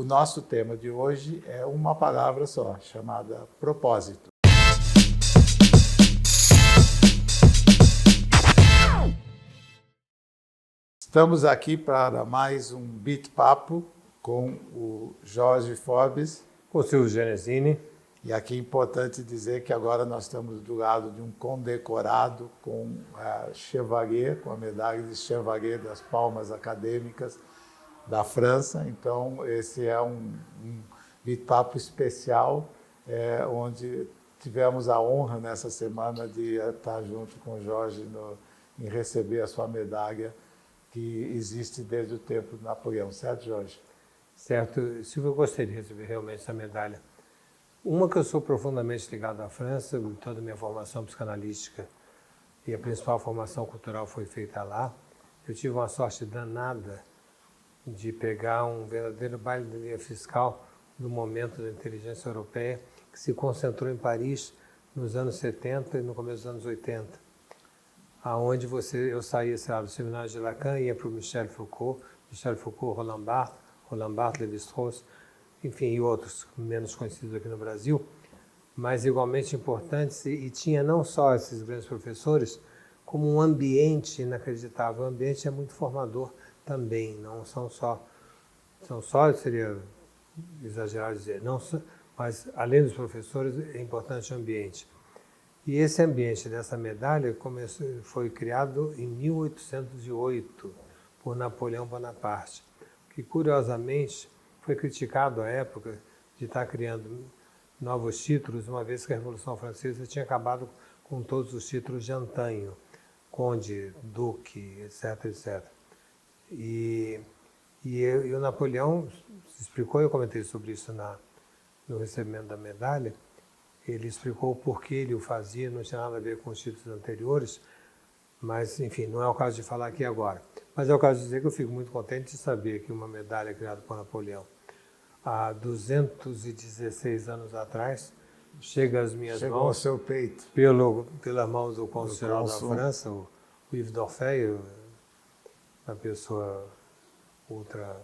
O nosso tema de hoje é uma palavra só, chamada propósito. Estamos aqui para mais um Bit-Papo com o Jorge Forbes. Com o Silvio Genesini. E aqui é importante dizer que agora nós estamos do lado de um condecorado com a Chevalier, com a medalha de Chevalier das Palmas Acadêmicas da França. Então, esse é um Bit-Papo especial, onde tivemos a honra nessa semana de estar junto com o Jorge em receber a sua medalha, que existe desde o tempo de Napoleão. Certo, Jorge? Certo. Silvio, eu gostaria de receber realmente essa medalha. Uma que eu sou profundamente ligado à França, toda a minha formação psicanalística e a principal formação cultural foi feita lá. Eu tive uma sorte danada de pegar um verdadeiro baile de linha fiscal do momento da inteligência europeia, que se concentrou em Paris nos anos 70 e no começo dos anos 80, aonde eu saía, sei lá, do seminário de Lacan, ia para o Michel Foucault, Roland Barthes, Lévi-Strauss, enfim, e outros menos conhecidos aqui no Brasil, mas igualmente importantes, e tinha não só esses grandes professores, como um ambiente inacreditável. O ambiente é muito formador também, não são só, seria exagerado dizer, não, mas além dos professores é importante o ambiente. E esse ambiente dessa medalha foi criado em 1808 por Napoleão Bonaparte, que curiosamente foi criticado à época de estar criando novos títulos, uma vez que a Revolução Francesa tinha acabado com todos os títulos de antanho, conde, duque, etc, etc. E o Napoleão se explicou, eu comentei sobre isso no recebimento da medalha, ele explicou por que ele o fazia, não tinha nada a ver com os títulos anteriores, mas, enfim, não é o caso de falar aqui agora. Mas é o caso de dizer que eu fico muito contente de saber que uma medalha criada por Napoleão há 216 anos atrás chega às minhas Chegou mãos. ao seu peito. Pelas mãos do cônsul-geral da França, o Yves d'Orfeuille, uma pessoa ultra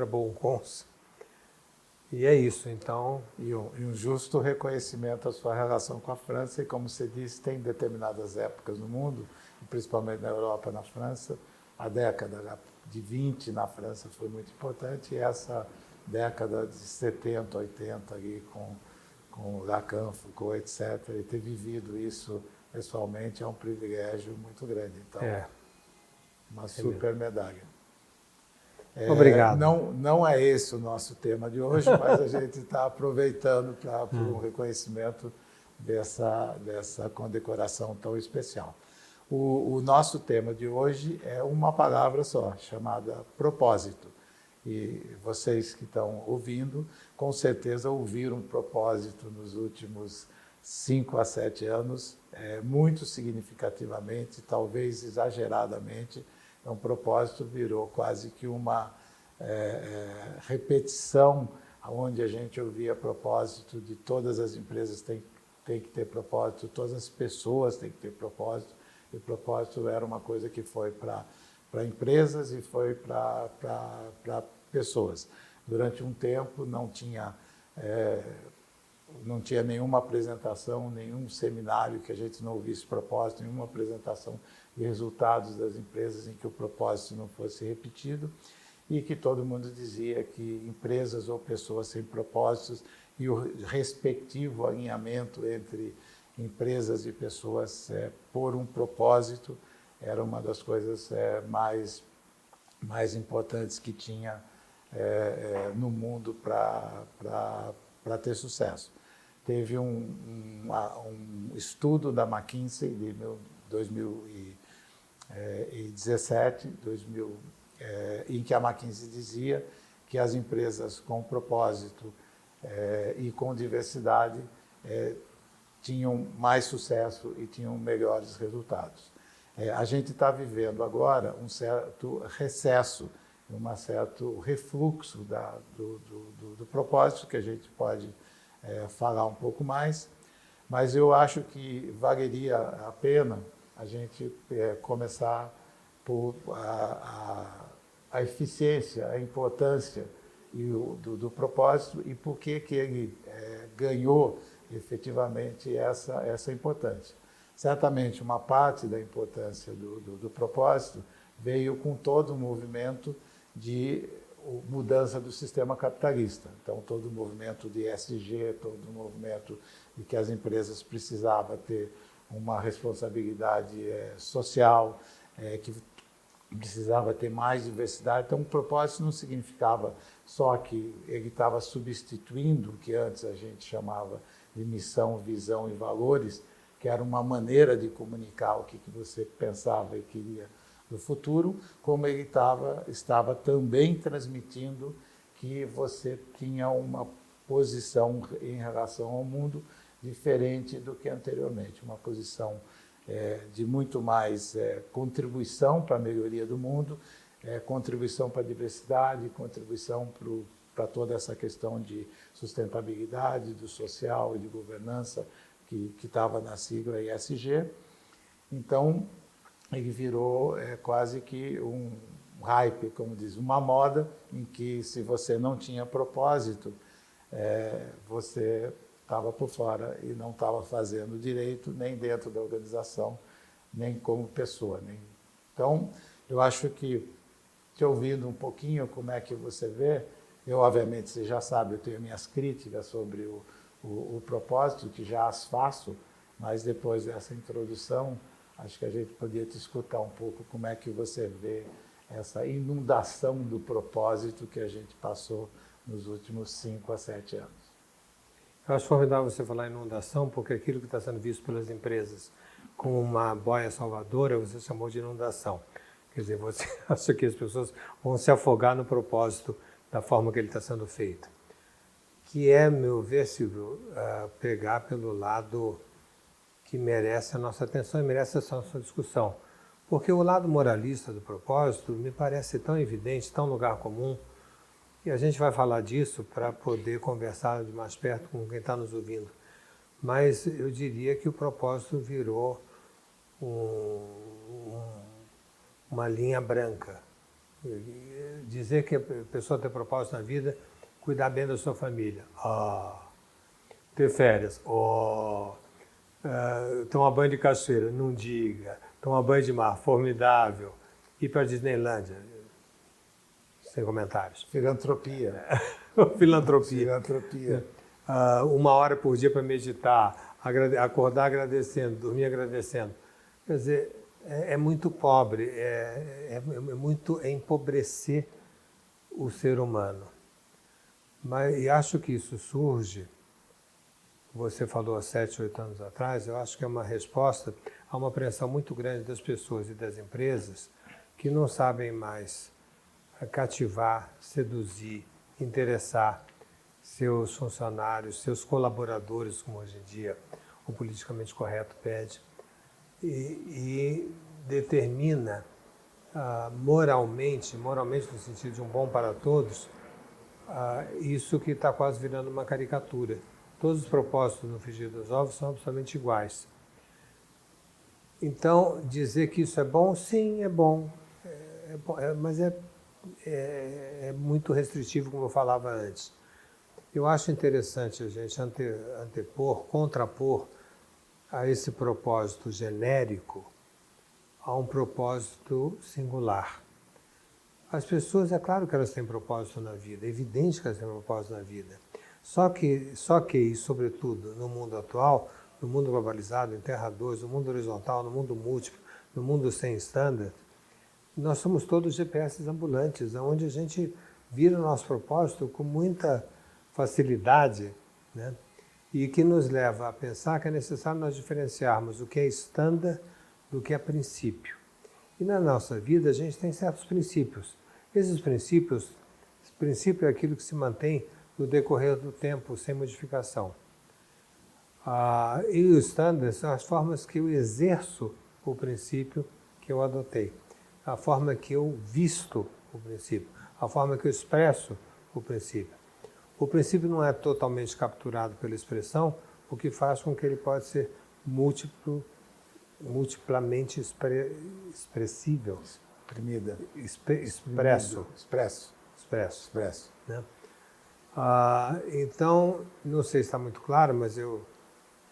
bom cônsul. E é isso, então. E um justo reconhecimento à sua relação com a França, e como você disse, tem determinadas épocas no mundo, principalmente na Europa, na França, a década de 20 na França foi muito importante, e essa década de 70, 80 ali com Lacan, Foucault, etc., e ter vivido isso pessoalmente é um privilégio muito grande. Então, uma super medalha. Obrigado. Não é esse o nosso tema de hoje, mas a gente está aproveitando para um reconhecimento dessa condecoração tão especial. O nosso tema de hoje é uma palavra só, chamada propósito. E vocês que estão ouvindo, com certeza ouviram propósito nos últimos 5 a 7 anos, muito significativamente, talvez exageradamente. Então, o propósito virou quase que uma repetição, onde a gente ouvia propósito de todas as empresas tem que ter propósito, todas as pessoas têm que ter propósito. E o propósito era uma coisa que foi para empresas e foi para pessoas. Durante um tempo não tinha nenhuma apresentação, nenhum seminário que a gente não ouvisse propósito, nenhuma apresentação de resultados das empresas em que o propósito não fosse repetido, e que todo mundo dizia que empresas ou pessoas sem propósitos e o respectivo alinhamento entre empresas e pessoas por um propósito era uma das coisas mais importantes que tinha no mundo para ter sucesso. Teve um estudo da McKinsey de 2017, em que a McKinsey dizia que as empresas com propósito e com diversidade tinham mais sucesso e tinham melhores resultados. A gente está vivendo agora um certo recesso, um certo refluxo do propósito, que a gente pode falar um pouco mais, mas eu acho que valeria a pena a gente começar por a eficiência, a importância do propósito e por que ele ganhou efetivamente essa importância. Certamente, uma parte da importância do propósito veio com todo o movimento de mudança do sistema capitalista. Então, todo o movimento de ESG, todo o movimento de que as empresas precisavam ter uma responsabilidade social, que precisava ter mais diversidade. Então, o propósito não significava só que ele estava substituindo o que antes a gente chamava de missão, visão e valores, que era uma maneira de comunicar o que você pensava e queria do futuro, como ele estava também transmitindo que você tinha uma posição em relação ao mundo diferente do que anteriormente, uma posição de muito mais contribuição para a melhoria do mundo, contribuição para a diversidade, contribuição para toda essa questão de sustentabilidade, do social e de governança que estava na sigla ESG. Então, ele virou quase que um hype, como diz, uma moda em que se você não tinha propósito, você estava por fora e não estava fazendo direito, nem dentro da organização, nem como pessoa. Então, eu acho que, te ouvindo um pouquinho como é que você vê, eu, obviamente, você já sabe, eu tenho minhas críticas sobre o propósito, que já as faço, mas depois dessa introdução, acho que a gente poderia te escutar um pouco como é que você vê essa inundação do propósito que a gente passou nos últimos 5 a 7 anos. Eu acho formidável você falar inundação, porque aquilo que está sendo visto pelas empresas como uma boia salvadora, você chamou de inundação. Quer dizer, você acha que as pessoas vão se afogar no propósito da forma que ele está sendo feito. Que é, meu ver, Silvio, pegar pelo lado que merece a nossa atenção e merece essa nossa discussão. Porque o lado moralista do propósito me parece tão evidente, tão lugar comum, e a gente vai falar disso para poder conversar de mais perto com quem está nos ouvindo. Mas eu diria que o propósito virou uma linha branca. Dizer que a pessoa tem propósito na vida, cuidar bem da sua família. Ter férias. Tomar banho de cachoeira, não diga. Tomar banho de mar, formidável. Ir para a Disneylândia, sem comentários. Filantropia. Filantropia. Filantropia. 1 hora por dia para meditar, acordar agradecendo, dormir agradecendo. Quer dizer, é muito pobre, é empobrecer o ser humano. E acho que isso surge, você falou há 7, 8 anos atrás, eu acho que é uma resposta a uma pressão muito grande das pessoas e das empresas que não sabem mais cativar, seduzir, interessar seus funcionários, seus colaboradores, como hoje em dia o politicamente correto pede, e determina moralmente no sentido de um bom para todos, isso que está quase virando uma caricatura. Todos os propósitos no frigir dos ovos são absolutamente iguais. Então, dizer que isso é bom, sim, é bom, mas é muito restritivo, como eu falava antes. Eu acho interessante a gente contrapor a esse propósito genérico a um propósito singular. As pessoas, é claro que elas têm propósito na vida, é evidente que elas têm propósito na vida. Só que, e sobretudo, no mundo atual, no mundo globalizado, em Terra 2, no mundo horizontal, no mundo múltiplo, no mundo sem standard, nós somos todos GPS ambulantes, onde a gente vira o nosso propósito com muita facilidade, né? E que nos leva a pensar que é necessário nós diferenciarmos o que é standard do que é princípio. E na nossa vida a gente tem certos princípios. Esses princípio é aquilo que se mantém no decorrer do tempo, sem modificação. E os standards são as formas que eu exerço o princípio que eu adotei, a forma que eu visto o princípio, a forma que eu expresso o princípio. O princípio não é totalmente capturado pela expressão, o que faz com que ele possa ser multiplamente expressível. Exprimida. Expresso. Expresso. Né? Então, não sei se está muito claro, mas eu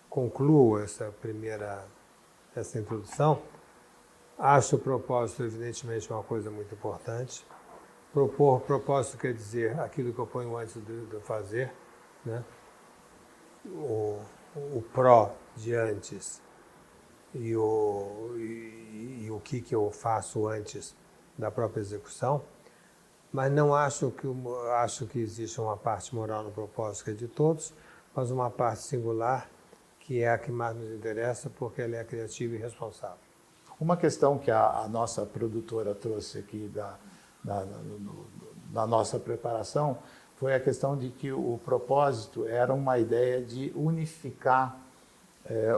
concluo essa introdução. Acho o propósito, evidentemente, uma coisa muito importante. Propósito quer dizer aquilo que eu ponho antes de fazer, né? O pró de antes e o que eu faço antes da própria execução. Mas não acho que existe uma parte moral no propósito que é de todos, mas uma parte singular que é a que mais nos interessa porque ela é criativa e responsável. Uma questão que a nossa produtora trouxe aqui da nossa preparação foi a questão de que o propósito era uma ideia de unificar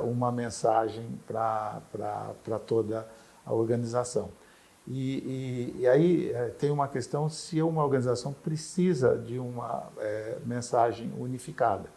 uma mensagem para toda a organização. E aí tem uma questão se uma organização precisa de uma mensagem unificada.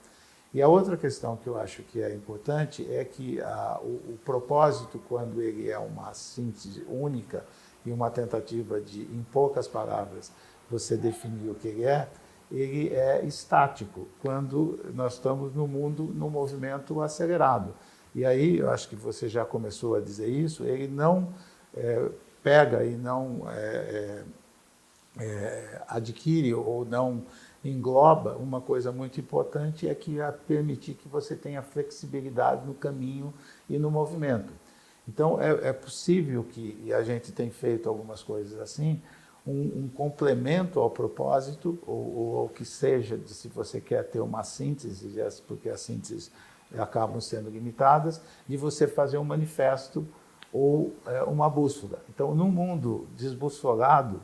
E a outra questão que eu acho que é importante é que o propósito, quando ele é uma síntese única e uma tentativa de, em poucas palavras, você definir o que ele é estático, quando nós estamos no mundo, no movimento acelerado. E aí, eu acho que você já começou a dizer isso, ele não pega e não adquire ou não engloba uma coisa muito importante, é que é permitir que você tenha flexibilidade no caminho e no movimento. Então, é possível que, e a gente tem feito algumas coisas assim, um complemento ao propósito, ou que seja, se você quer ter uma síntese, porque as sínteses acabam sendo limitadas, de você fazer um manifesto ou uma bússola. Então, num mundo desbussolado,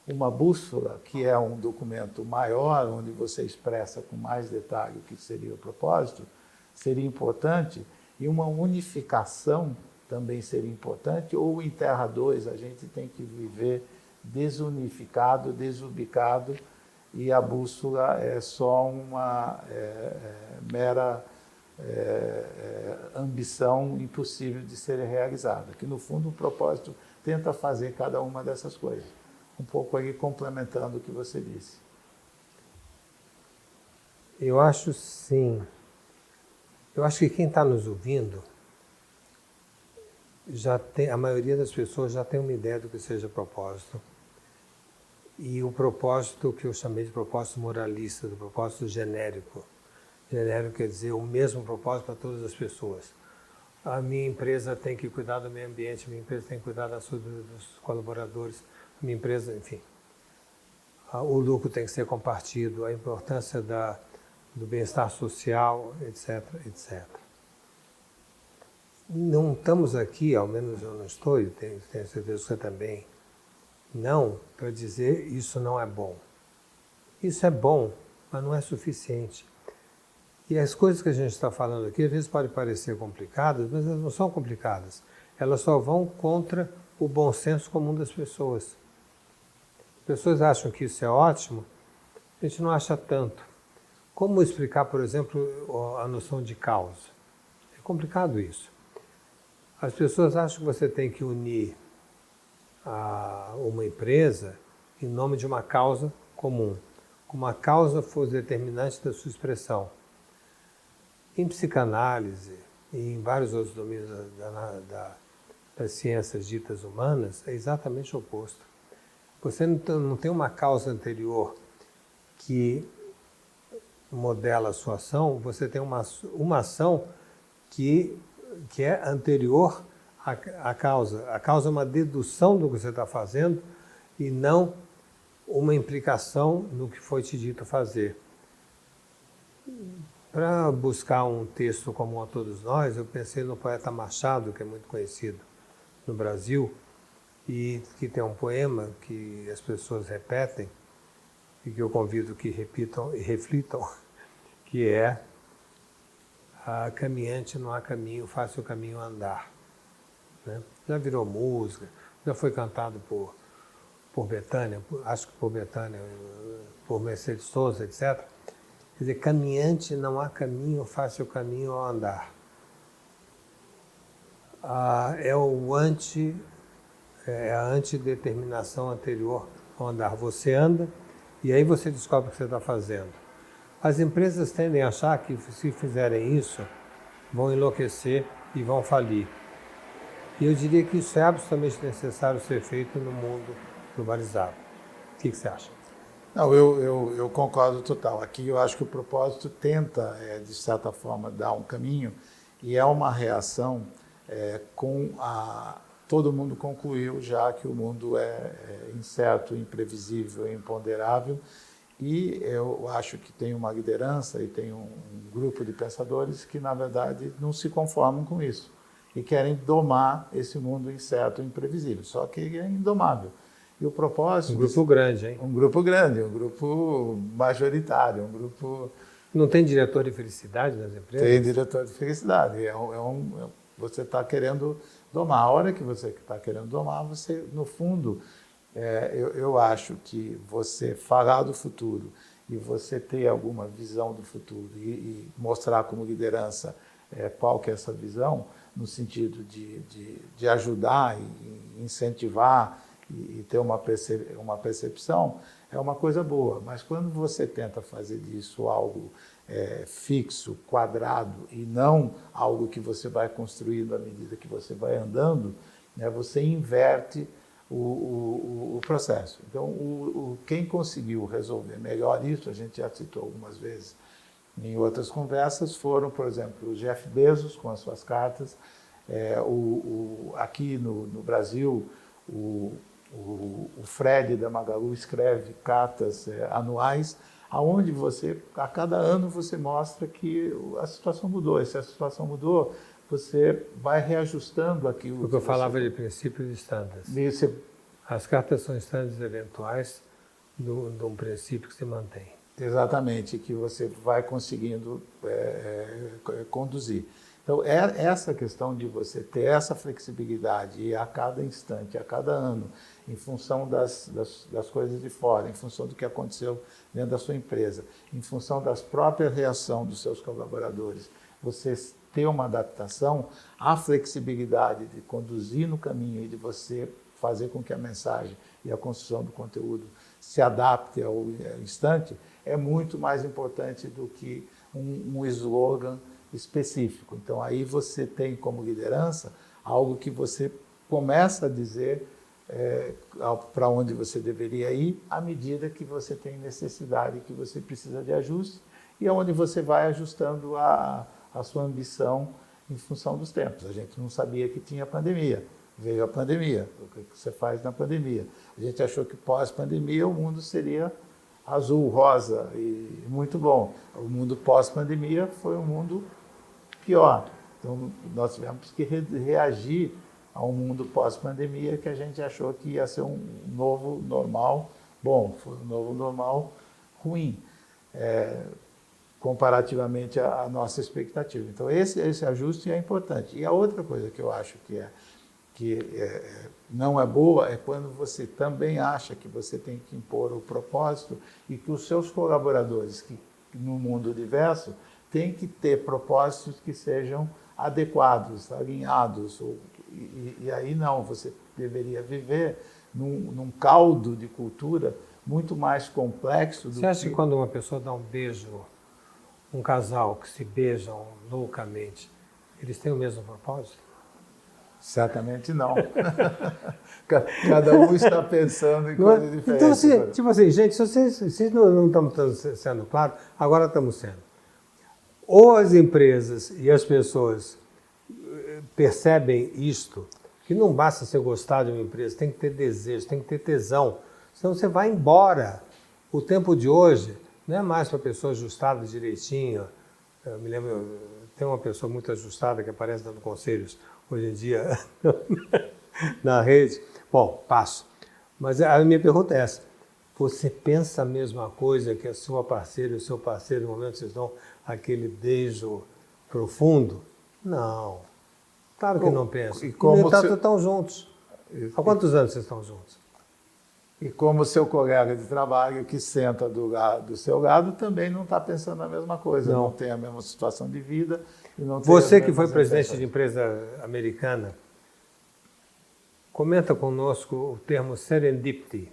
uma bússola, que é um documento maior, onde você expressa com mais detalhe o que seria o propósito, seria importante, e uma unificação também seria importante, ou em Terra 2 a gente tem que viver desunificado, desubicado, e a bússola é só uma mera ambição impossível de ser realizada, que no fundo o propósito tenta fazer cada uma dessas coisas. Um pouco aí complementando o que você disse. Eu acho sim. Eu acho que quem está nos ouvindo, a maioria das pessoas já tem uma ideia do que seja propósito. E o propósito que eu chamei de propósito moralista, do propósito genérico. Genérico quer dizer o mesmo propósito para todas as pessoas. A minha empresa tem que cuidar do meio ambiente, a minha empresa tem que cuidar da saúde dos colaboradores, a minha empresa, enfim. O lucro tem que ser compartido, a importância do bem-estar social, etc, etc. Não estamos aqui, ao menos eu não estou, e tenho certeza que você também, não, para dizer isso não é bom. Isso é bom, mas não é suficiente. E as coisas que a gente está falando aqui, às vezes podem parecer complicadas, mas elas não são complicadas. Elas só vão contra o bom senso comum das pessoas. As pessoas acham que isso é ótimo, a gente não acha tanto. Como explicar, por exemplo, a noção de causa? É complicado isso. As pessoas acham que você tem que unir uma empresa em nome de uma causa comum, como a causa fosse determinante da sua expressão. Em psicanálise e em vários outros domínios das ciências ditas humanas, é exatamente o oposto. Você não tem uma causa anterior que modela a sua ação, você tem uma ação que é anterior à causa. A causa é uma dedução do que você está fazendo e não uma implicação no que foi te dito fazer. Para buscar um texto comum a todos nós, eu pensei no poeta Machado, que é muito conhecido no Brasil, e que tem um poema que as pessoas repetem, e que eu convido que repitam e reflitam, que é: a caminhante não há caminho, faça o caminho andar. Né? Já virou música, já foi cantado por Bethânia, acho que por Bethânia, por Mercedes Sosa, etc. Quer dizer, caminhante não há caminho, faça o caminho ao andar. É a antideterminação anterior ao andar. Você anda e aí você descobre o que você está fazendo. As empresas tendem a achar que se fizerem isso, vão enlouquecer e vão falir. E eu diria que isso é absolutamente necessário ser feito no mundo globalizado. O que você acha? Não, eu concordo total. Aqui eu acho que o propósito tenta, de certa forma, dar um caminho e é uma reação com a... Todo mundo concluiu já que o mundo é incerto, imprevisível, imponderável e eu acho que tem uma liderança e tem um grupo de pensadores que, na verdade, não se conformam com isso e querem domar esse mundo incerto e imprevisível. Só que ele é indomável. E o propósito... Um grupo grande, hein? Um grupo grande, um grupo majoritário, um grupo... Não tem diretor de felicidade nas empresas? Tem diretor de felicidade. Você está querendo domar. A hora que você está querendo domar, você, no fundo, eu acho que você falar do futuro e você ter alguma visão do futuro e mostrar como liderança qual que é essa visão, no sentido de ajudar e incentivar e ter uma percepção, é uma coisa boa. Mas quando você tenta fazer disso algo fixo, quadrado, e não algo que você vai construindo à medida que você vai andando, né, você inverte o processo. Então, quem conseguiu resolver melhor isso, a gente já citou algumas vezes em outras conversas, foram, por exemplo, o Jeff Bezos com as suas cartas, aqui no Brasil, o Fred da Magalu escreve cartas anuais, aonde você, a cada ano, você mostra que a situação mudou. E se a situação mudou, você vai reajustando aquilo. Porque eu falava de princípios standards. As cartas são standards eventuais de um princípio que se mantém. Exatamente, que você vai conseguindo conduzir. Então, essa questão de você ter essa flexibilidade e a cada instante, a cada ano, em função das coisas de fora, em função do que aconteceu dentro da sua empresa, em função das próprias reações dos seus colaboradores, você ter uma adaptação, a flexibilidade de conduzir no caminho e de você fazer com que a mensagem e a construção do conteúdo se adapte ao instante, é muito mais importante do que um slogan específico. Então, aí você tem como liderança algo que você começa a dizer para onde você deveria ir à medida que você tem necessidade, que você precisa de ajuste e aonde você vai ajustando a sua ambição em função dos tempos. A gente não sabia que tinha pandemia. Veio a pandemia. O que você faz na pandemia? A gente achou que pós-pandemia o mundo seria azul, rosa e muito bom. O mundo pós-pandemia foi um mundo pior. Então, nós tivemos que reagir a um mundo pós-pandemia que a gente achou que ia ser um novo normal bom. Foi um novo normal ruim, comparativamente à nossa expectativa. Então, esse ajuste é importante. E a outra coisa que eu acho que não é boa é quando você também acha que você tem que impor o propósito e que os seus colaboradores, que no mundo diverso, têm que ter propósitos que sejam adequados, alinhados. E aí não, você deveria viver num caldo de cultura muito mais complexo. Você acha que quando uma pessoa dá um beijo, um casal que se beijam loucamente, eles têm o mesmo propósito? Certamente não. Cada um está pensando em coisas diferentes. Então, tipo assim, gente, se vocês não estamos sendo claros, agora estamos sendo. Ou as empresas e as pessoas percebem isto, que não basta você gostar de uma empresa, tem que ter desejo, tem que ter tesão, senão você vai embora. O tempo de hoje não é mais para a pessoa ajustada direitinho. Eu me lembro, tem uma pessoa muito ajustada que aparece dando conselhos hoje em dia na rede. Bom, passo. Mas a minha pergunta é essa. Você pensa a mesma coisa que a sua parceira e o seu parceiro no momento que vocês dão aquele beijo profundo? Não. Claro que não penso. E como estão juntos. Há quantos anos vocês estão juntos? E como o seu colega de trabalho que senta do seu lado também não está pensando a mesma coisa, não tem a mesma situação de vida. E não tem Você que foi presidente de empresa americana, comenta conosco o termo serendipity.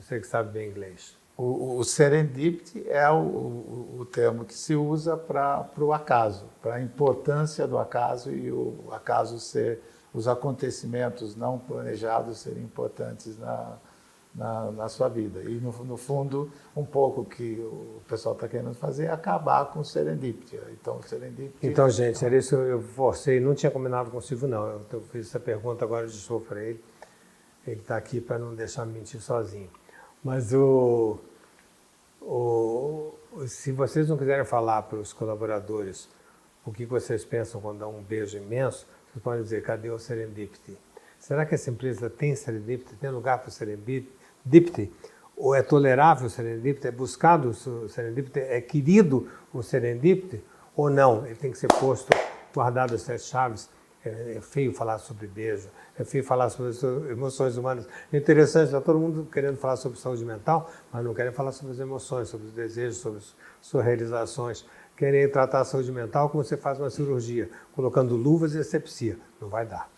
Você que sabe bem inglês. O serendipity é o termo que se usa para o acaso, para a importância do acaso e o acaso ser, os acontecimentos não planejados serem importantes na sua vida. E, no fundo, um pouco o que o pessoal está querendo fazer é acabar com o serendipity. Então, o serendipity... Então, gente, era isso que eu forcei. Não tinha combinado com o Silvio, não. Eu fiz essa pergunta agora de show para ele. Ele está aqui para não deixar me mentir sozinho. Mas se vocês não quiserem falar para os colaboradores o que vocês pensam quando dá um beijo imenso, vocês podem dizer, cadê o serendipity? Será que essa empresa tem serendipity? Tem lugar para o serendipity? Ou é tolerável o serendipity? É buscado o serendipity? É querido o serendipity? Ou não? Ele tem que ser posto, guardado as 7 chaves. É feio falar sobre beijo, é feio falar sobre as emoções humanas. É interessante, está todo mundo querendo falar sobre saúde mental, mas não querem falar sobre as emoções, sobre os desejos, sobre as suas realizações. Querem tratar a saúde mental como você faz uma cirurgia, colocando luvas e asepsia. Não vai dar.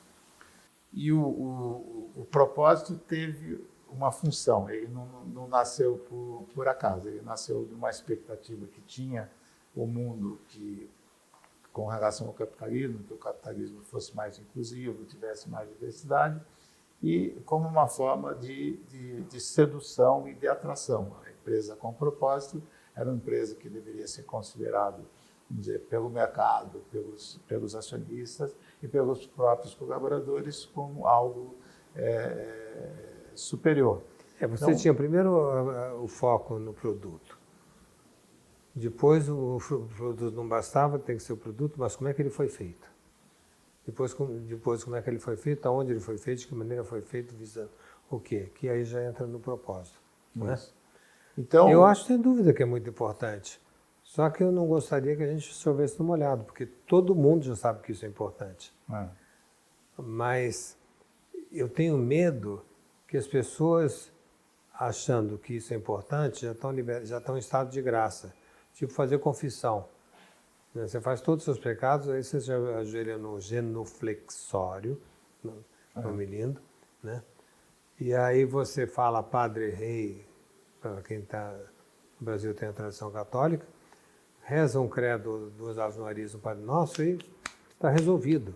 E o propósito teve uma função, ele não nasceu por acaso, ele nasceu de uma expectativa que tinha o mundo que, com relação ao capitalismo, que o capitalismo fosse mais inclusivo, tivesse mais diversidade, e como uma forma de sedução e de atração. A empresa com propósito era uma empresa que deveria ser considerada, vamos dizer, pelo mercado, pelos acionistas e pelos próprios colaboradores como algo superior. Você Então, tinha primeiro o foco no produto. Depois o produto não bastava, tem que ser o produto, mas como é que ele foi feito? Depois como é que ele foi feito, aonde ele foi feito, de que maneira foi feito, visando o quê? Que aí já entra no propósito. Não é? Então, eu acho, sem dúvida, que é muito importante. Só que eu não gostaria que a gente chovesse no molhado, porque todo mundo já sabe que isso é importante. Mas eu tenho medo que as pessoas, achando que isso é importante, já estão em estado de graça. Tipo fazer confissão. Você faz todos os seus pecados, aí você já ajoelha no genuflexório, nome lindo, né? E aí você fala Padre Rei, para quem está no Brasil tem a tradição católica, reza um credo, 2 Aves Marias, um Padre Nosso e está resolvido.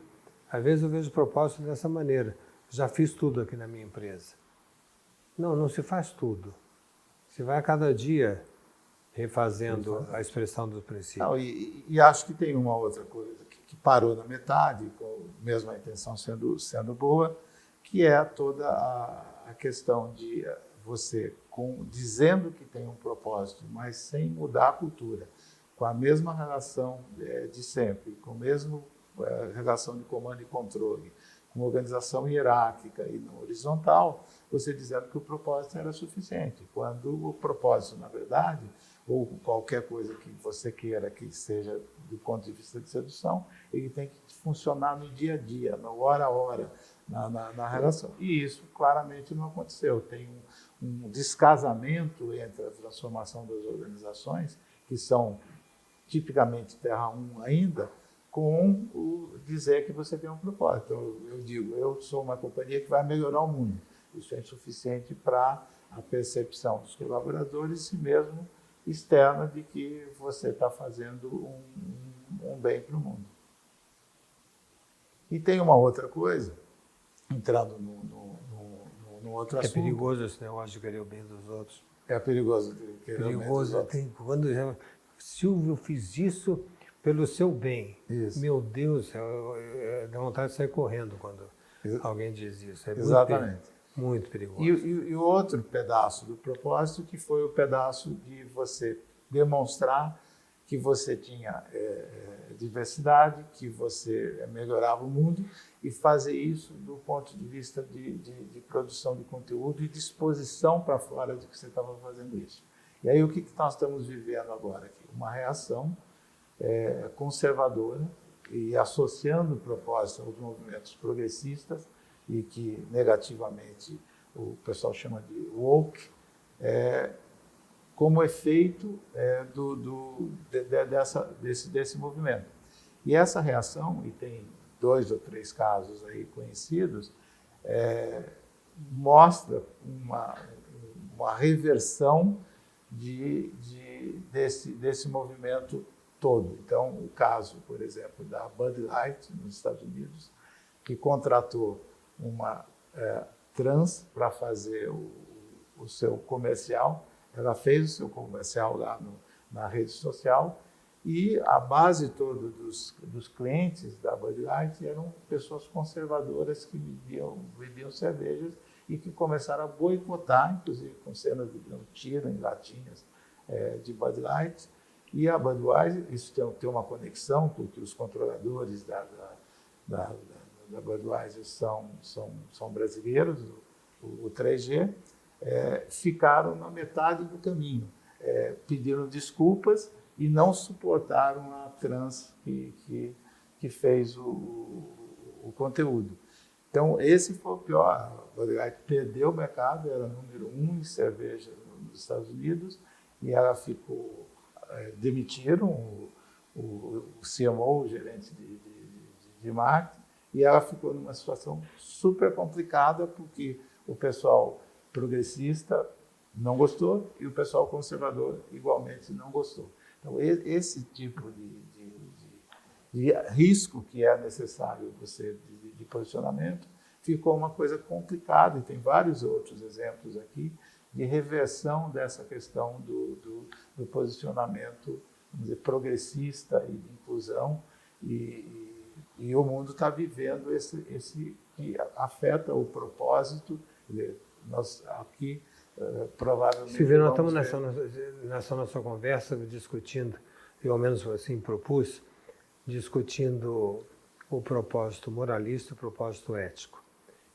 Às vezes eu vejo o propósito dessa maneira. Já fiz tudo aqui na minha empresa. Não se faz tudo. Se vai a cada dia refazendo a expressão do princípio. Não, e acho que tem uma outra coisa que parou na metade, com mesmo a intenção sendo boa, que é toda a questão de você, dizendo que tem um propósito, mas sem mudar a cultura, com a mesma relação de sempre, com a mesma relação de comando e controle, com organização hierárquica e não horizontal, você dizendo que o propósito era suficiente, quando o propósito, na verdade, ou qualquer coisa que você queira que seja do ponto de vista de sedução, ele tem que funcionar no dia a dia, no hora a hora, na relação. E isso claramente não aconteceu. Tem um descasamento entre a transformação das organizações, que são tipicamente Terra 1 ainda, com o dizer que você tem um propósito. Eu digo, eu sou uma companhia que vai melhorar o mundo. Isso é insuficiente para a percepção dos colaboradores e mesmo externa de que você está fazendo um bem para o mundo. E tem uma outra coisa, entrando no outro assunto. É perigoso esse negócio de querer o bem dos outros. É perigoso querer o bem dos outros. Silvio, eu fiz isso pelo seu bem. Isso. Meu Deus, dá vontade de sair correndo quando alguém diz isso. É exatamente. Muito perigoso. E o outro pedaço do propósito, que foi o pedaço de você demonstrar que você tinha diversidade, que você melhorava o mundo e fazer isso do ponto de vista de produção de conteúdo e disposição para fora de que você estava fazendo isso. E aí o que nós estamos vivendo agora aqui? Uma reação conservadora e associando o propósito aos movimentos progressistas e que negativamente o pessoal chama de woke, como efeito desse movimento. E essa reação, e tem 2 ou 3 casos aí conhecidos, mostra uma reversão desse movimento todo. Então, o caso, por exemplo, da Bud Light, nos Estados Unidos, que contratou uma trans para fazer o seu comercial. Ela fez o seu comercial lá na rede social e a base toda dos clientes da Bud Light eram pessoas conservadoras que bebiam cervejas e que começaram a boicotar, inclusive com cenas de dando tiro em latinhas de Bud Light. E a Budweiser, isso tem uma conexão, porque os controladores da Budweiser são brasileiros, o 3G, ficaram na metade do caminho, pediram desculpas e não suportaram a trans que fez o conteúdo. Então, esse foi o pior. A Budweiser perdeu o mercado, era número 1 em cerveja nos Estados Unidos, e ela ficou... demitiram o CMO, o gerente de marketing, e ela ficou numa situação super complicada, porque o pessoal progressista não gostou e o pessoal conservador igualmente não gostou. Então, esse tipo de risco que é necessário você de posicionamento ficou uma coisa complicada, e tem vários outros exemplos aqui de reversão dessa questão do posicionamento, vamos dizer, progressista e de inclusão, e o mundo está vivendo esse que afeta o propósito. Nós aqui provavelmente... Silvio, nós estamos nessa nossa conversa discutindo, eu ao menos assim propus, discutindo o propósito moralista e o propósito ético.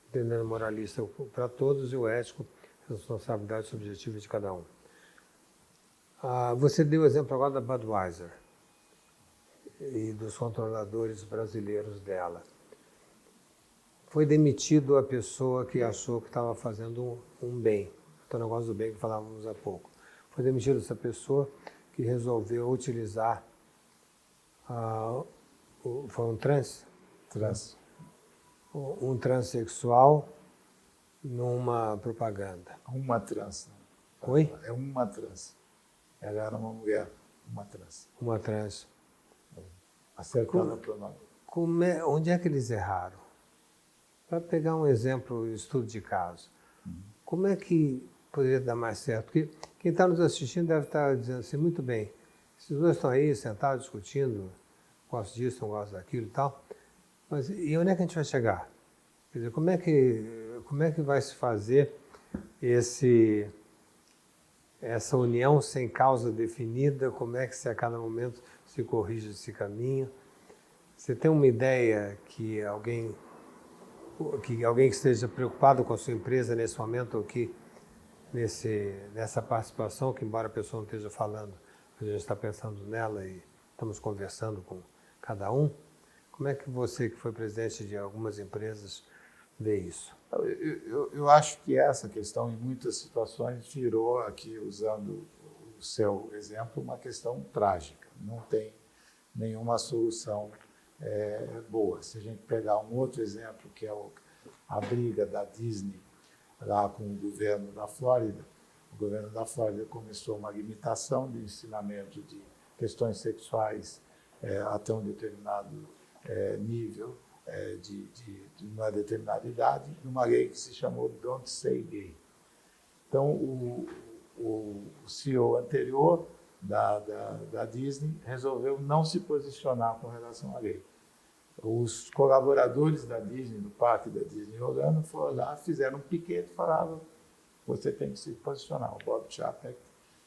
Entendendo o moralista para todos e o ético, responsabilidade subjetiva de cada um. Você deu o exemplo agora da Budweiser e dos controladores brasileiros dela. Foi demitido a pessoa que achou que estava fazendo um bem, o negócio do bem que falávamos há pouco. Foi demitida essa pessoa que resolveu utilizar, foi um trans? Trans. Um transexual numa propaganda. Uma trans. Oi? É uma trans. Ela era uma mulher, uma trans. Uma trans. Acertando o pronome. Onde é que eles erraram? Para pegar um exemplo, estudo de caso. Como é que poderia dar mais certo? Porque quem está nos assistindo deve estar dizendo assim, muito bem, esses dois estão aí sentados discutindo, gosto disso, não gosto daquilo e tal, mas e onde é que a gente vai chegar? Quer dizer, como é que vai se fazer essa união sem causa definida? Como é que se a cada momento se corrige esse caminho? Você tem uma ideia que alguém que esteja preocupado com a sua empresa nesse momento, ou que nessa participação, que embora a pessoa não esteja falando, a gente está pensando nela e estamos conversando com cada um, como é que você, que foi presidente de algumas empresas, vê isso? Eu acho que essa questão, em muitas situações, virou aqui, usando o seu exemplo, uma questão trágica. Não tem nenhuma solução boa. Se a gente pegar um outro exemplo, que é a briga da Disney lá com o governo da Flórida, o governo da Flórida começou uma limitação de ensinamento de questões sexuais até um determinado nível, de uma determinada idade, numa lei que se chamou Don't Say Gay. Então, o CEO anterior da Disney resolveu não se posicionar com relação à lei. Os colaboradores da Disney, do parque da Disney Orlando, foram lá, fizeram um piquete e falaram: você tem que se posicionar. O Bob Chapek,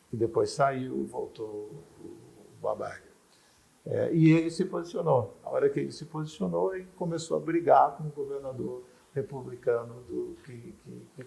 que depois saiu, voltou o Bob Iger. E ele se posicionou. Na hora que ele se posicionou, ele começou a brigar com o governador republicano que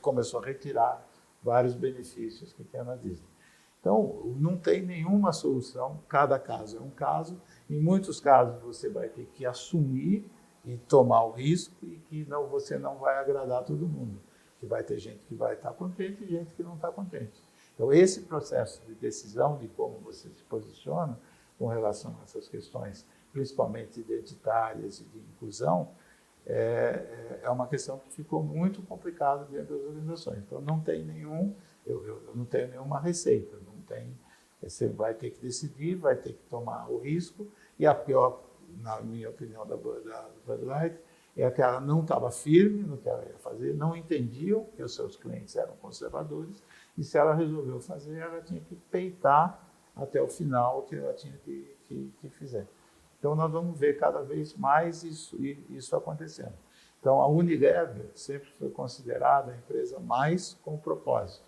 começou a retirar vários benefícios que tinha na Disney. Então, não tem nenhuma solução, cada caso é um caso. Em muitos casos, você vai ter que assumir e tomar o risco, e que você não vai agradar todo mundo. Que vai ter gente que vai estar contente e gente que não está contente. Então, esse processo de decisão de como você se posiciona com relação a essas questões, principalmente identitárias e de inclusão, é uma questão que ficou muito complicada dentro das organizações. Então, não tem eu não tenho nenhuma receita. tem, você vai ter que decidir, vai ter que tomar o risco, e a pior, na minha opinião, da Bud Light, é que ela não estava firme no que ela ia fazer, não entendiam que os seus clientes eram conservadores, e se ela resolveu fazer, ela tinha que peitar até o final o que ela tinha que fazer. Então, nós vamos ver cada vez mais isso acontecendo. Então, a Unilever sempre foi considerada a empresa mais com propósito.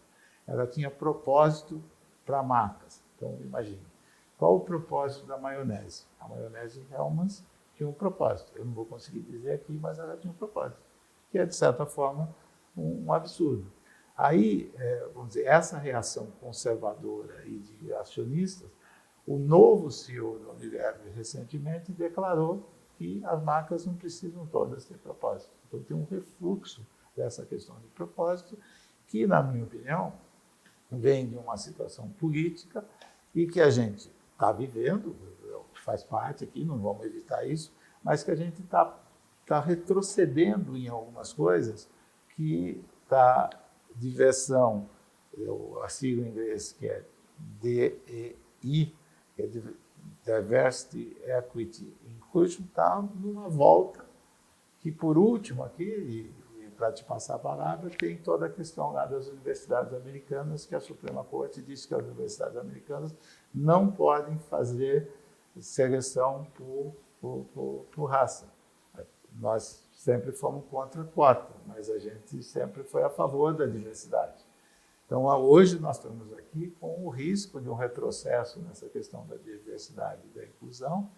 Ela tinha propósito para marcas. Então, imagine, qual o propósito da maionese? A maionese Hellmann's tinha um propósito. Eu não vou conseguir dizer aqui, mas ela tinha um propósito, que é, de certa forma, um absurdo. Aí, vamos dizer, essa reação conservadora e de acionistas, o novo CEO da Unilever recentemente declarou que as marcas não precisam todas ter propósito. Então, tem um refluxo dessa questão de propósito, que, na minha opinião, vem de uma situação política e que a gente está vivendo, faz parte aqui, não vamos evitar isso, mas que a gente está retrocedendo em algumas coisas que está diversão, a sigla em inglês que é DEI, que é Diversity, Equity, Inclusion, está numa volta que, por último aqui, e para te passar a palavra, tem toda a questão lá das universidades americanas, que a Suprema Corte disse que as universidades americanas não podem fazer seleção por raça. Nós sempre fomos contra a cota, mas a gente sempre foi a favor da diversidade. Então, hoje nós estamos aqui com o risco de um retrocesso nessa questão da diversidade e da inclusão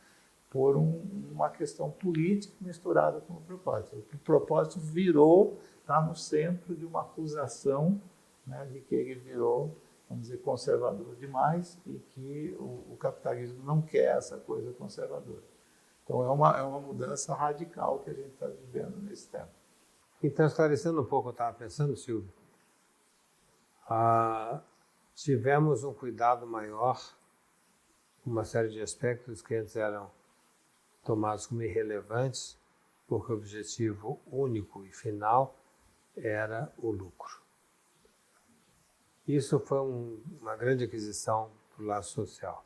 por uma questão política misturada com o propósito. O propósito está no centro de uma acusação, né, de que ele virou, vamos dizer, conservador demais e que o capitalismo não quer essa coisa conservadora. Então, é uma mudança radical que a gente está vivendo nesse tempo. Então, esclarecendo um pouco, eu estava pensando, Silvio, tivemos um cuidado maior com uma série de aspectos que antes eram tomados como irrelevantes, porque o objetivo único e final era o lucro. Isso foi uma grande aquisição para o lado social.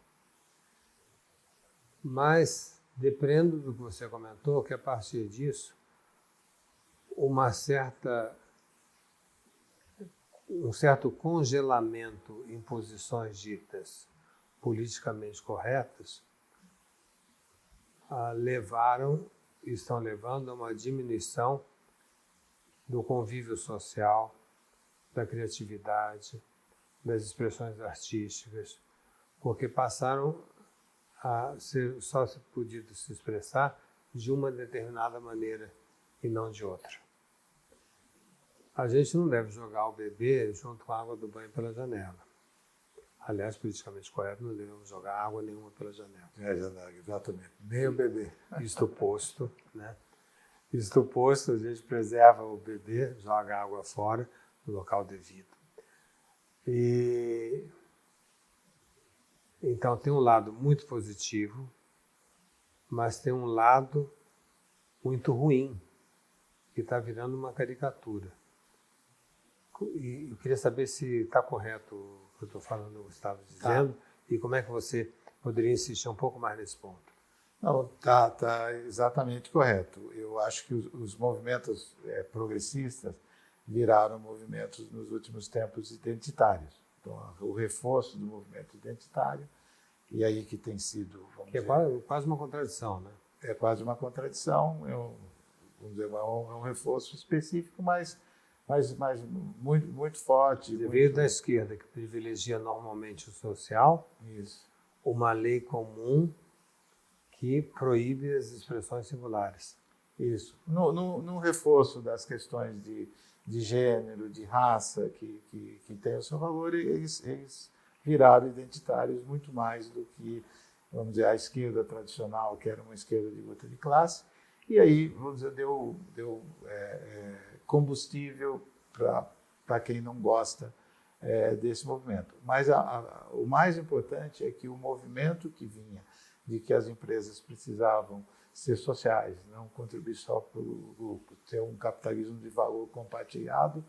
Mas, dependendo do que você comentou, que a partir disso, um certo congelamento em posições ditas politicamente corretas estão levando a uma diminuição do convívio social, da criatividade, das expressões artísticas, porque passaram a ser só podido se expressar de uma determinada maneira e não de outra. A gente não deve jogar o bebê junto com a água do banho pela janela. Aliás, politicamente correto, não devemos jogar água nenhuma pela janela. Exatamente. Nem o bebê. Isto posto, né? Isto posto, a gente preserva o bebê, joga a água fora no local devido. Então, tem um lado muito positivo, mas tem um lado muito ruim, que está virando uma caricatura. E eu queria saber se está correto o que eu estou falando, o que você estava dizendo, e como é que você poderia insistir um pouco mais nesse ponto. Não, tá exatamente correto. Eu acho que os movimentos progressistas viraram movimentos nos últimos tempos identitários. Então, o reforço do movimento identitário, e aí que tem sido... Que é quase uma contradição, né? É quase uma contradição, vamos dizer, é um reforço específico, mas muito forte. Veio da esquerda, que privilegia normalmente o social, Isso. Uma lei comum que proíbe as expressões singulares. Isso. No reforço das questões de gênero, de raça, que tem o seu valor, eles viraram identitários muito mais do que, vamos dizer, a esquerda tradicional, que era uma esquerda de luta de classe, e aí, vamos dizer, deu combustível para quem não gosta desse movimento. Mas o mais importante é que o movimento que vinha de que as empresas precisavam ser sociais, não contribuir só para o lucro, ter um capitalismo de valor compartilhado,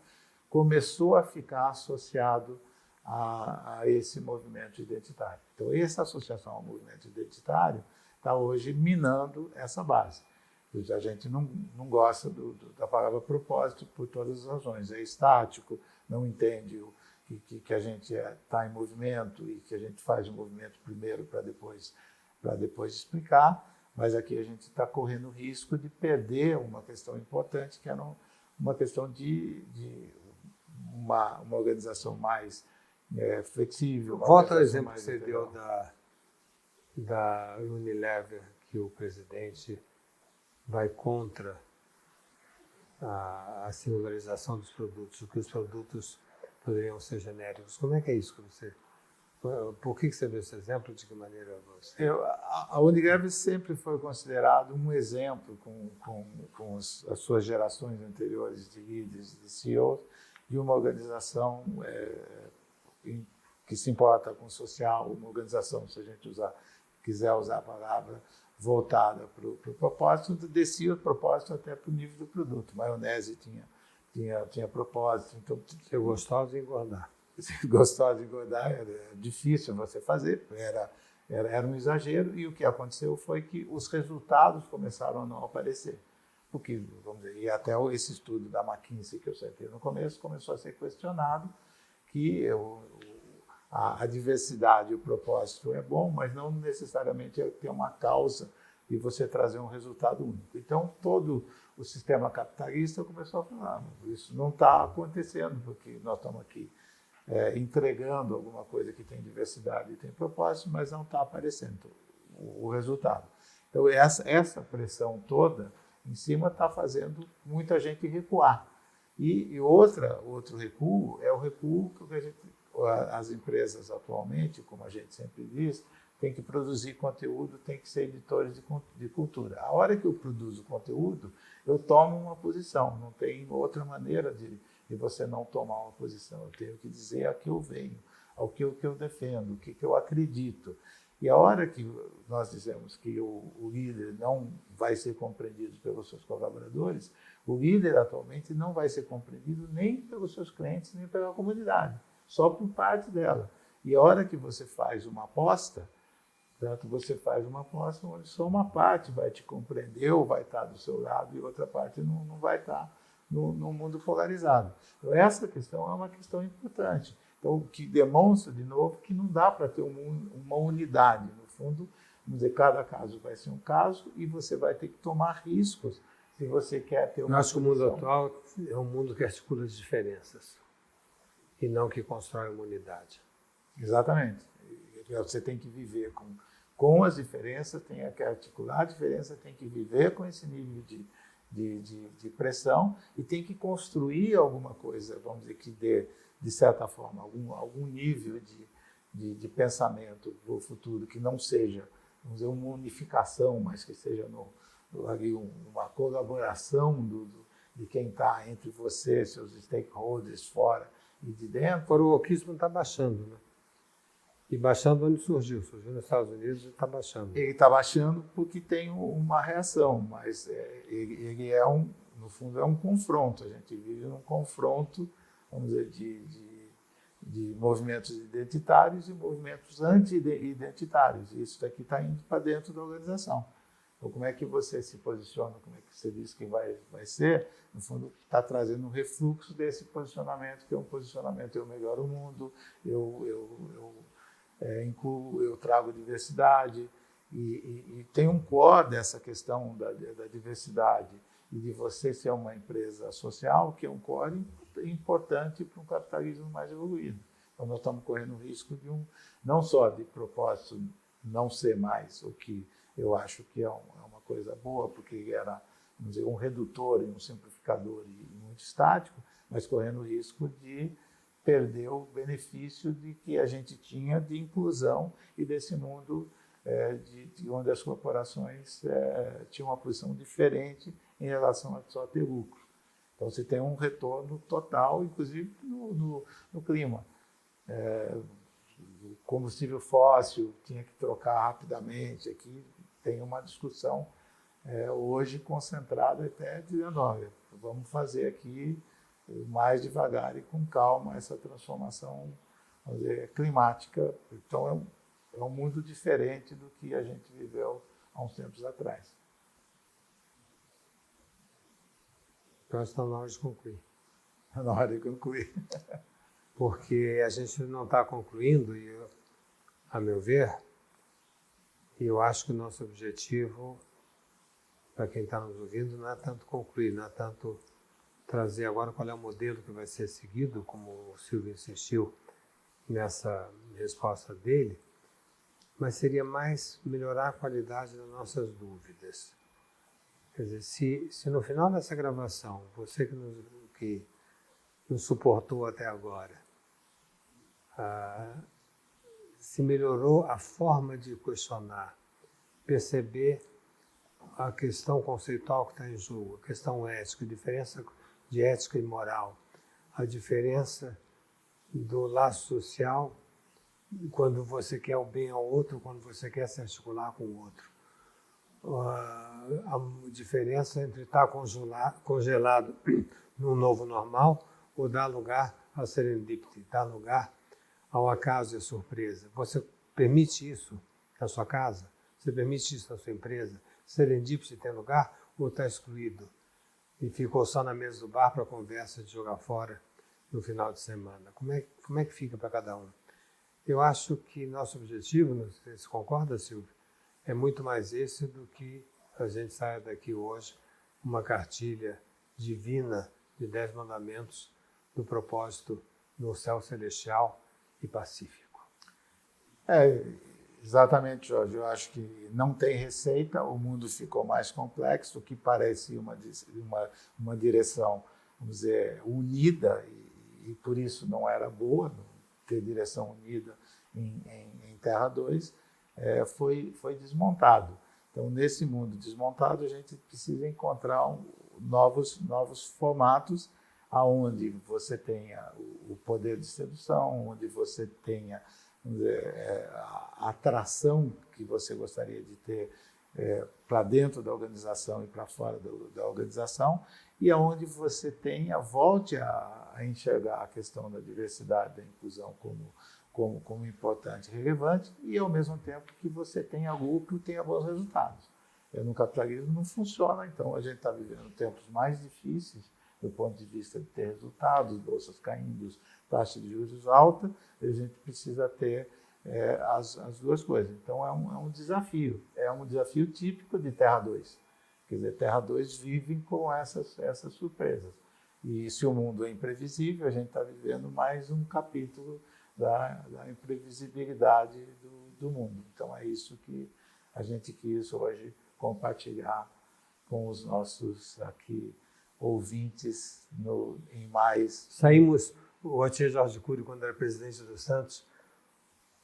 começou a ficar associado a esse movimento identitário. Então, essa associação ao movimento identitário está hoje minando essa base. A gente não gosta da palavra propósito por todas as razões. É estático, não entende que a gente está em movimento e que a gente faz o movimento primeiro para depois explicar, mas aqui a gente está correndo o risco de perder uma questão importante, que era uma questão de uma organização mais flexível. Volta ao exemplo que você deu da Unilever, que o presidente vai contra a singularização dos produtos, que os produtos poderiam ser genéricos. Como é que é isso que você... Por que você deu esse exemplo? De que maneira você... A Unilever sempre foi considerado um exemplo com as suas gerações anteriores de líderes, de CEOs, de uma organização que se importa com o social, uma organização, se a gente quiser usar a palavra, voltada para o propósito, descia o propósito até para o nível do produto. Maionese tinha propósito. Então, você gostava de engordar. Se gostava de engordar, era difícil você fazer, era um exagero, e o que aconteceu foi que os resultados começaram a não aparecer. Porque, vamos dizer, e até esse estudo da McKinsey que eu citei no começo começou a ser questionado, que a diversidade e o propósito é bom, mas não necessariamente tem uma causa de você trazer um resultado único. Então, todo o sistema capitalista começou a falar, isso não está acontecendo, porque nós estamos aqui entregando alguma coisa que tem diversidade e tem propósito, mas não está aparecendo o resultado. Então, essa pressão toda em cima está fazendo muita gente recuar. E outro recuo é o recuo que as empresas atualmente, como a gente sempre diz, tem que produzir conteúdo, tem que ser editores de cultura. A hora que eu produzo conteúdo, eu tomo uma posição, não tem outra maneira de você não tomar uma posição. Eu tenho que dizer a que eu venho, ao que eu defendo, o que eu acredito. E a hora que nós dizemos que o líder não vai ser compreendido pelos seus colaboradores, o líder atualmente não vai ser compreendido nem pelos seus clientes, nem pela comunidade, só por parte dela. E a hora que você faz uma aposta, portanto, você faz uma aposta onde só uma parte vai te compreender ou vai estar do seu lado e outra parte não vai estar no mundo polarizado. Então, essa questão é uma questão importante. Então, o que demonstra, de novo, que não dá para ter uma unidade. No fundo, vamos dizer, cada caso vai ser um caso e você vai ter que tomar riscos se você quer ter uma Eu acho que o mundo solução. atual é um mundo que articula as diferenças e não que constrói uma unidade. Exatamente. Você tem que viver com as diferenças, tem que articular a diferença, tem que viver com esse nível de pressão e tem que construir alguma coisa, vamos dizer, que dê, de certa forma, algum nível de pensamento para o futuro, que não seja, vamos dizer, uma unificação, mas que seja ali uma colaboração de quem está entre você, seus stakeholders fora e de dentro. Agora, o wokeismo está baixando, né? E baixando onde surgiu? Surgiu nos Estados Unidos e está baixando. Ele está baixando porque tem uma reação, mas ele no fundo, é um confronto. A gente vive num confronto, vamos dizer, de movimentos identitários e movimentos anti-identitários. E isso daqui está indo para dentro da organização. Então, como é que você se posiciona, como é que você diz que vai ser? No fundo, está trazendo um refluxo desse posicionamento, que é um posicionamento: eu melhoro o mundo, eu incluo, eu trago diversidade, e tem um core dessa questão da diversidade e de você ser uma empresa social, que é um core importante para um capitalismo mais evoluído. Então, nós estamos correndo o risco de não só de propósito não ser mais o que eu acho que é uma coisa boa, porque era, vamos dizer, um redutor e um simplificador e muito estático, mas correndo o risco de perder o benefício de que a gente tinha de inclusão e desse mundo de onde as corporações tinham uma posição diferente em relação a só ter lucro. Então, você tem um retorno total, inclusive no clima. O combustível fóssil tinha que trocar rapidamente. Aqui tem uma discussão hoje concentrada até dizendo: olha, vamos fazer aqui mais devagar e com calma essa transformação vamos dizer, climática. Então, é um mundo diferente do que a gente viveu há uns tempos atrás. Eu acho que está na hora de concluir. Na hora de concluir. Porque a gente não está concluindo, a meu ver, e eu acho que o nosso objetivo, para quem está nos ouvindo, não é tanto concluir, não é tanto trazer agora qual é o modelo que vai ser seguido, como o Silvio insistiu nessa resposta dele, mas seria mais melhorar a qualidade das nossas dúvidas. Quer dizer, se no final dessa gravação, você que nos suportou até agora, se melhorou a forma de questionar, perceber a questão conceitual que está em jogo, a questão ética, a diferença de ética e moral, a diferença do laço social quando você quer o bem ao outro, quando você quer se articular com o outro. A diferença entre estar congelado num novo normal ou dar lugar ao serendipity, dar lugar ao acaso e à surpresa. Você permite isso na sua casa? Você permite isso na sua empresa? Serendipity tem lugar ou está excluído? E ficou só na mesa do bar para a conversa de jogar fora no final de semana. Como é que fica para cada um? Eu acho que nosso objetivo, você concorda, Silvio, é muito mais esse do que a gente saia daqui hoje uma cartilha divina de 10 mandamentos do propósito no céu celestial e pacífico. Exatamente, Jorge. Eu acho que não tem receita, o mundo ficou mais complexo, o que parecia uma direção, vamos dizer, unida, e por isso não era boa, ter direção unida em Terra 2, foi desmontado. Então, nesse mundo desmontado, a gente precisa encontrar novos formatos aonde você tenha o poder de sedução, onde você tenha, vamos dizer, a atração que você gostaria de ter para dentro da organização e para fora da organização, e aonde você volte a enxergar a questão da diversidade, da inclusão como importante e relevante, e ao mesmo tempo que você tenha lucro e tenha bons resultados. No capitalismo não funciona, então a gente está vivendo tempos mais difíceis do ponto de vista de ter resultados, bolsas caindo, taxa de juros alta, a gente precisa ter as duas coisas. Então é um desafio típico de Terra 2. Quer dizer, Terra 2 vive com essas surpresas. E se o mundo é imprevisível, a gente está vivendo mais um capítulo da imprevisibilidade do mundo. Então é isso que a gente quis hoje compartilhar com os nossos aqui ouvintes em mais... Saímos, o Atier Jorge Cury, quando era presidente do Santos,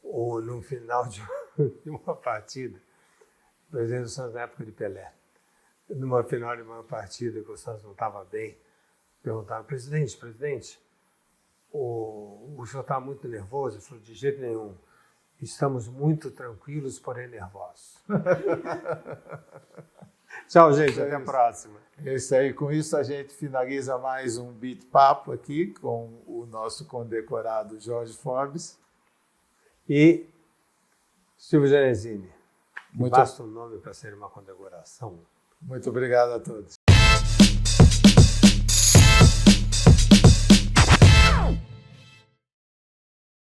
ou no final de uma partida, presidente do Santos na época de Pelé, numa final de uma partida que o Santos não estava bem, perguntava, presidente, o senhor está muito nervoso? Ele falou, de jeito nenhum, estamos muito tranquilos, porém nervosos. Tchau, gente, até a próxima. É isso aí, com isso a gente finaliza mais um Beat Papo aqui com o nosso condecorado Jorge Forbes. E Silvio Genesini. Basta um nome para ser uma condecoração. Muito obrigado a todos.